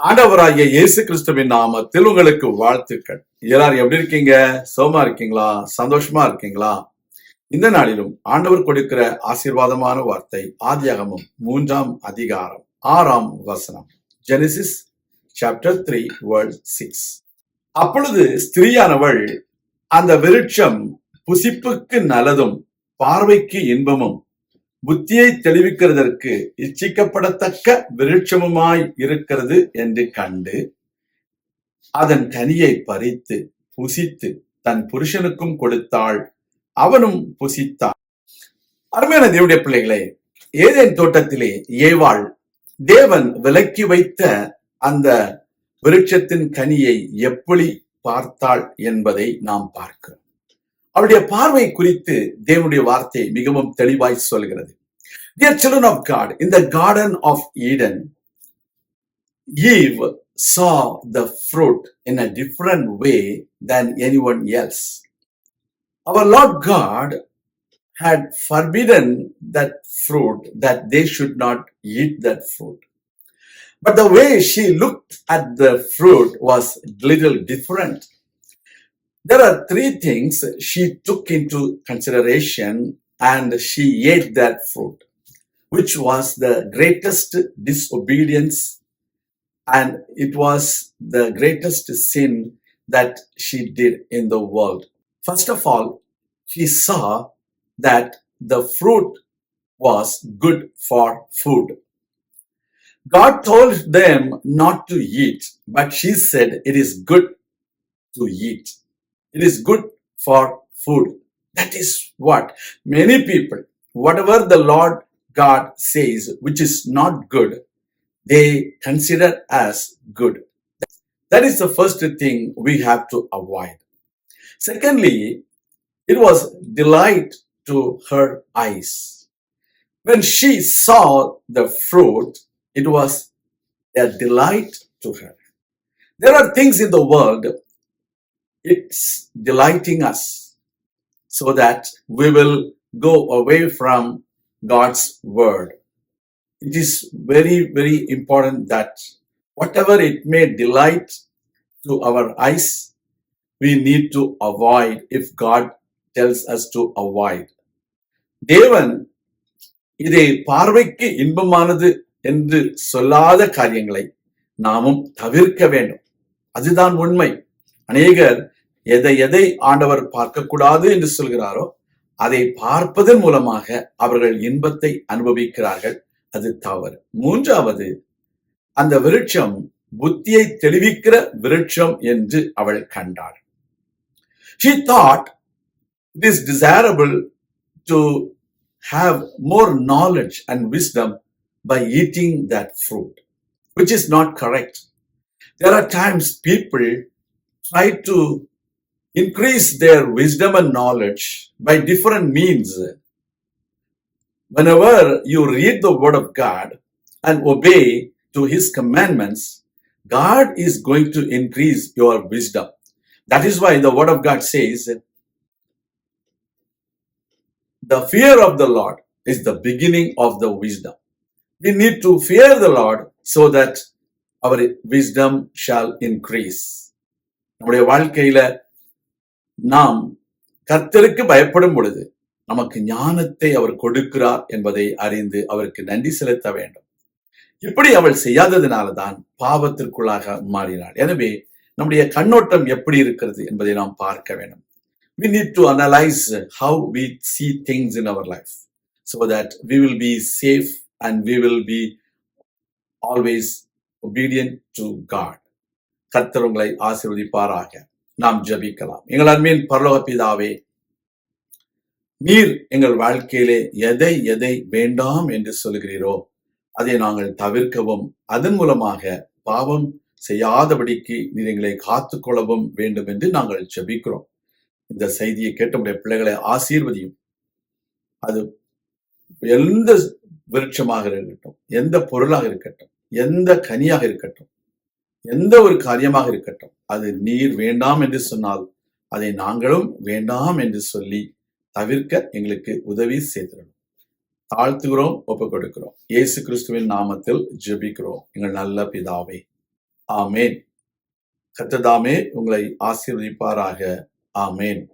ஆண்டவராகிய இயேசு கிறிஸ்துவின் நாமத்தில் உங்களுக்கு வாழ்த்துக்கள். எல்லாரும் எப்படி இருக்கீங்க? சோமா இருக்கீங்களா? சந்தோஷமா இருக்கீங்களா? இந்த நாளிலும் ஆண்டவர் கொடுக்கிற ஆசீர்வாதமான வார்த்தை ஆதியாகமம் 3ஆம் அதிகாரம் 6ஆம் வசனம். Genesis chapter 3 verse 6. அப்பொழுது ஸ்திரீயானவள் அந்த விருட்சம் புசிப்புக்கு நல்லதும் பார்வைக்கு இன்பமும் புத்தியை தெளிவிக்கிறதற்கு இச்சிக்கப்படத்தக்க விருட்சமுமாய் இருக்கிறது என்று கண்டு அதன் கனியை பறித்து புசித்து தன் புருஷனுக்கும் கொடுத்தாள், அவனும் புசித்தான். அருமையான தேவனுடைய பிள்ளைகளே, ஏதேன் தோட்டத்திலே ஏவாள் தேவன் விலக்கி வைத்த அந்த விருட்சத்தின் கனியை எப்படி பார்த்தாள் என்பதை நாம் பார்க்கிறோம். அவருடைய பார்வை குறித்து தேவனுடைய வார்த்தை மிகவும் தெளிவாய் சொல்கிறது. Dear children of God, in the Garden of Eden, Eve saw the fruit in a different way than anyone else. Our Lord God had forbidden that fruit, that they should not eat that fruit. But the way she looked at the fruit was little different. There are three things she took into consideration and she ate that fruit, which was the greatest disobedience and it was the greatest sin that she did in the world. First of all, she saw that the fruit was good for food. God told them not to eat, but she said it is good to eat. It is good for food. That is what many people, whatever the Lord God says which is not good, they consider as good. That is the first thing we have to avoid. Secondly, it was delight to her eyes. When she saw the fruit, it was a delight to her. There are things in the world, it's delighting us so that we will go away from God's word. It is very, very important that whatever it may delight to our eyes, we need to avoid if God tells us to avoid. தேவன் இதை பார்வைக்கு இன்பமானது என்று சொல்லாத காரியங்களை நாமும் தவிர்க்க வேண்டும். அதுதான் உண்மை. அநேகர் எதை ஆண்டவர் பார்க்கக்கூடாது என்று சொல்கிறாரோ அதை பார்ப்பதன் மூலமாக அவர்கள் இன்பத்தை அனுபவிக்கிறார்கள். அது தவறு. மூன்றாவது, அந்த விருட்சம் புத்தியை தெளிவிக்கிற விருட்சம் என்று அவள் கண்டாள். She thought it is desirable to have more knowledge and wisdom by eating that fruit, which is not correct. There are times people try to increase their wisdom and knowledge by different means. Whenever you read the word of God and obey to his commandments, God is going to increase your wisdom. That is why the word of God says, the fear of the Lord is the beginning of the wisdom. We need to fear the Lord so that our wisdom shall increase. நம்முடைய வாழ்க்கையில நாம் கர்த்தருக்கு பயப்படும் பொழுது நமக்கு ஞானத்தை அவர் கொடுக்கிறார் என்பதை அறிந்து அவருக்கு நன்றி செலுத்த வேண்டும். இப்படி அவள் செய்யாததினால்தான் பாவத்திற்குள்ளாக மாறினாள். எனவே நம்முடைய கண்ணோட்டம் எப்படி இருக்கிறது என்பதை நாம் பார்க்க வேண்டும். We need to analyze how we see things in our life so that we will be safe and we will be always obedient to God. கர்த்தர் உங்களை ஆசீர்வதிப்பாராக. நாம் ஜெபிக்கலாம். எங்கள் அன்பின் பரலோக பிதாவே, நீர் எங்கள் வாழ்க்கையிலே எதை வேண்டாம் என்று சொல்கிறீரோ அதை நாங்கள் தவிர்க்கவும் அதன் மூலமாக பாவம் செய்யாதபடிக்கு நீர் எங்களை காத்துக்கொள்ளவும் வேண்டும் என்று நாங்கள் ஜெபிக்கிறோம். இந்த செய்தியை கேட்ட பிள்ளைகளை ஆசீர்வதியும். அது எந்த விருட்சமாக இருக்கட்டும், எந்த பொருளாக இருக்கட்டும், எந்த கனியாக இருக்கட்டும், எந்த ஒரு காரியமாக இருக்கட்டும், அது நீர் வேண்டாம் என்று சொன்னால் அதை நாங்களும் வேண்டாம் என்று சொல்லி தவிர்க்க எங்களுக்கு உதவி செய்திடணும். தாழ்த்துகிறோம், ஒப்புக் கொடுக்கிறோம். இயேசு கிறிஸ்துவின் நாமத்தில் ஜெபிக்கிறோம் எங்கள் நல்ல பிதாவே. ஆமேன். கர்த்தர் தாமே உங்களை ஆசீர்வதிப்பாராக. ஆமேன்.